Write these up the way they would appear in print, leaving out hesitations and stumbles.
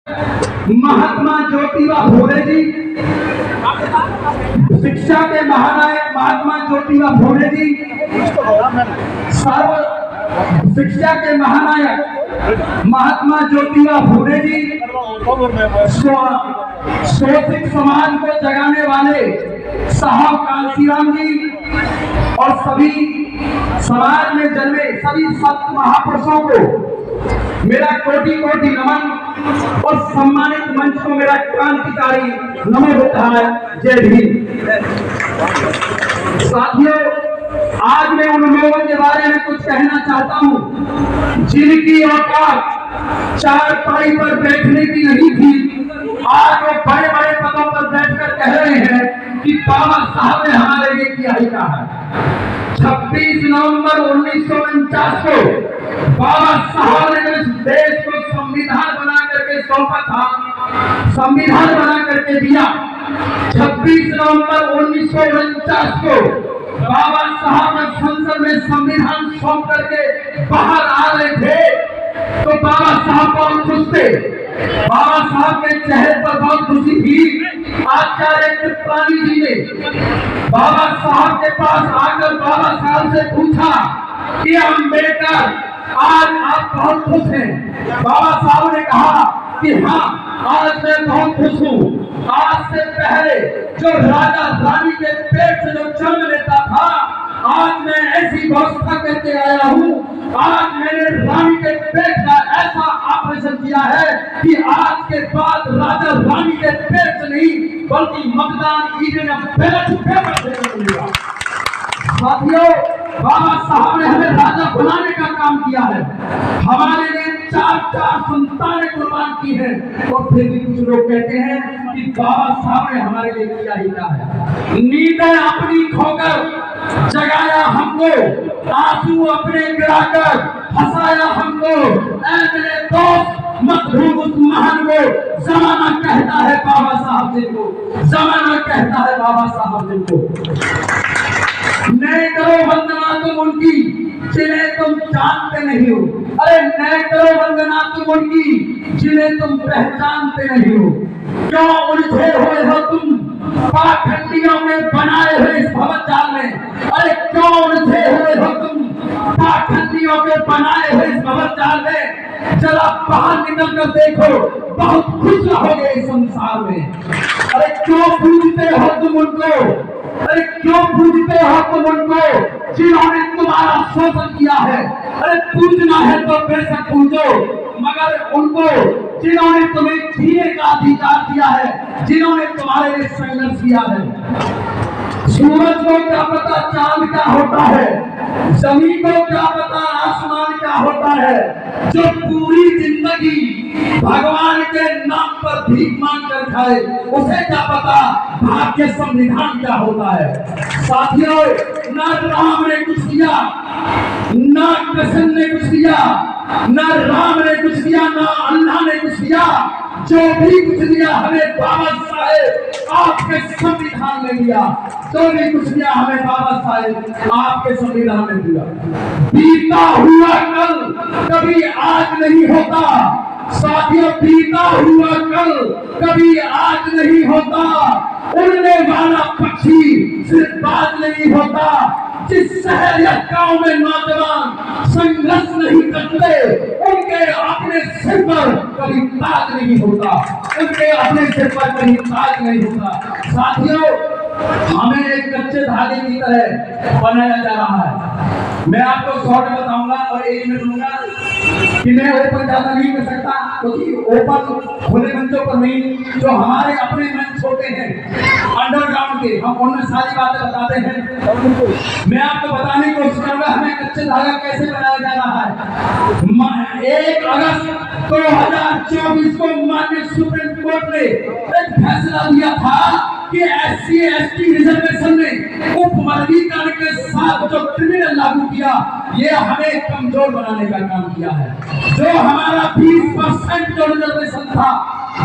महात्मा ज्योतिबा फुले जी, शिक्षा के महानायक महात्मा ज्योतिबा फुले जी, सर्व शिक्षा के महानायक महात्मा ज्योतिबा फुले जी, शोषित समाज को जगाने वाले साहब कांशीराम जी और सभी समाज में जन्मे सभी संत महापुरुषों को मेरा कोटि कोटि नमन और सम्मानित मंच को मेरा क्रांतिकारी नमो बुद्धाय, जय भीम। साथियों, आज मैं उन लोगों के बारे में कुछ कहना चाहता हूं जिनकी औकात चारपाई पर बैठने की नहीं थी, आज वो बड़े बड़े पदों पर बैठकर कह रहे हैं कि बाबा साहब ने हमारे लिए किया ही कहा है। 26 नवंबर 1949 को बाबा साहब ने इस देश को संविधान बना करके सौंपा था, संविधान बना करके दिया। 26 नवंबर 1949 को बाबा साहब ने संसद में संविधान सौंप करके बाहर आ रहे थे तो बाबा साहब बहुत खुश थे, बाबा साहब के चेहरे पर बहुत खुशी थी। आचार्य कृपलानी जी ने बाबा साहब के पास आकर बाबा साहब से पूछा कि अम्बेडकर आज आप बहुत खुश हैं। बाबा साहब ने कहा कि हाँ, आज मैं बहुत खुश हूँ। आज से पहले जो राजा रानी के पेट से जो जन्म लेता था, आज मैं ऐसी व्यवस्था करके आया हूँ। आज मैंने रानी के पेट का ऐसा ऑपरेशन किया है कि आज के बाद राजा रानी के पेट से नहीं बल्कि मतदान ईवीएम बैलेट पेपर से मिलेगा। साथियों, बाबा साहब ने हमें राजा बनाने का काम किया है, हमारे लिए चार संतानें कुर्बान की है और फिर भी कुछ लोग कहते हैं कि बाबा साहब ने हमारे लिए किया ही क्या है। नींदें अपनी खोकर जगाया हमको, आंसू अपने गिराकर हंसाया हमको। ऐ मेरे दोस्त, मत भूल उस महान को, जमाना कहता है बाबा साहब जिनको, जमाना कहता है बाबा साहब जिनको। नए करो वंदना तुम उनकी जिन्हें तुम जानते नहीं हो। अरे नए करो वंदना तुम उनकी जिन्हें तुम पहचानते नहीं हो। क्यों उलझे हुए हो तुम पाखंडियों में बनाए हुए इस भवन जाल में? अरे क्यों उलझे हुए हो तुम पाखंडियों के बनाए हुए इस भवन जाल में? जरा बाहर निकल कर देखो, बहुत खुश रहोगे इस संसार में। अरे क्यों पूजते हो तुम उनको? अरे क्यों पूजते हो तुम उनको जिन्होंने तुम्हारा शोषण किया है? अरे पूजना है तो बेशक पूजो, मगर उनको जिन्होंने तुम्हें जीने का अधिकार दिया है, जिन्होंने तुम्हारे लिए संघर्ष किया है। सूरज को क्या पता चांद क्या होता है, जमीन को क्या पता आसमान क्या होता है। जो पूरी जिंदगी भगवान के नाम पर भीख मांग कर खाए, उसे क्या पता भारतीय संविधान क्या होता है। साथियों, न राम ने कुछ दिया, न कृष्ण ने कुछ दिया, न राम ने कुछ दिया, न अल्लाह ने कुछ दिया। जो भी कुछ दिया हमें बाबा साहेब आपके संविधान ने दिया। जो भी कुछ दिया हमें बाबा साहेब आपके संविधान ने दिया। बीता हुआ कल कभी आज नहीं होता साथियों, बीता हुआ कल कभी आज नहीं होता। उड़ने वाला पक्षी सिर्फ बाज नहीं होता। जिस शहर या गांव में नौजवान संघर्ष नहीं करते, उनके अपने सिर पर कभी ताज नहीं होता, उनके अपने सिर पर कभी ताज नहीं होता। साथियों, हमें एक कच्चे धागे की तरह बनाया जा रहा है। मैं आपको शॉर्ट बताऊंगा और एक मिनट लूंगा कि मैं ओपन ज्यादा नहीं कर सकता, क्योंकि ओपन खुले मंचों पर नहीं, जो हमारे अपने मंच होते हैं अंडरग्राउंड के, हम उनमें सारी बातें बताते हैं। मैं आपको बताने की कोशिश करूंगा हमें कच्चे धागा कैसे बनाया जा रहा है। 1 अगस्त 2024 को माननीय सुप्रीम कोर्ट ने एक फैसला दिया था कि SC/ST रिजर्वेशन में उपवर्गीकरण के साथ जो क्रिमिनल लागू किया, ये हमें कमजोर बनाने का काम किया है। जो हमारा 20% जो रिजर्वेशन था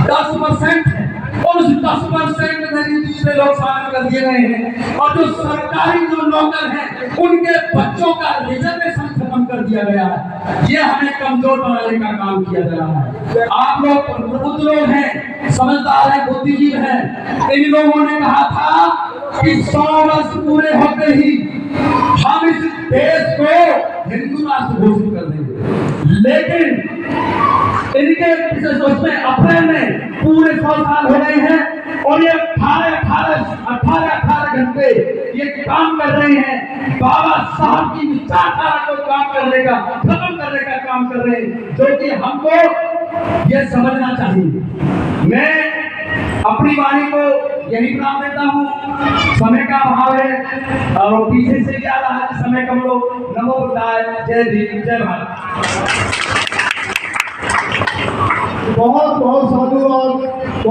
10% है, और उस 10% में दूसरे लोग शामिल कर दिए गए हैं। और जो सरकारी जो नौकर हैं उनके बच्चों का रिजर्वेशन खत्म कर दिया गया है। ये हमें कमजोर बनाने का काम किया जा रहा है। आप लोग प्रबुद्ध लोग हैं, समझदार हैं, बुद्धिजीवी हैं। इन लोगों ने कहा था कि 100 वर्ष पूरे होते ही हम इस देश को हिंदू राष्ट्र घोषित कर देंगे, लेकिन इनके उसमें अप्रैल में पूरे 100 साल हो गए हैं और ये 18 घंटे ये काम कर रहे हैं। बाबा साहब की विचारधारा को खत्म करने का काम कर रहे हैं, जो कि हमको ये समझना चाहिए। मैं अपनी वाणी को यही विराम देता हूँ, समय का अभाव है और पीछे से भी आ रहा है समय कम लोग। नमो बुद्धाय, जय भीम, जय भारत। बहुत बहुत साधुवाद।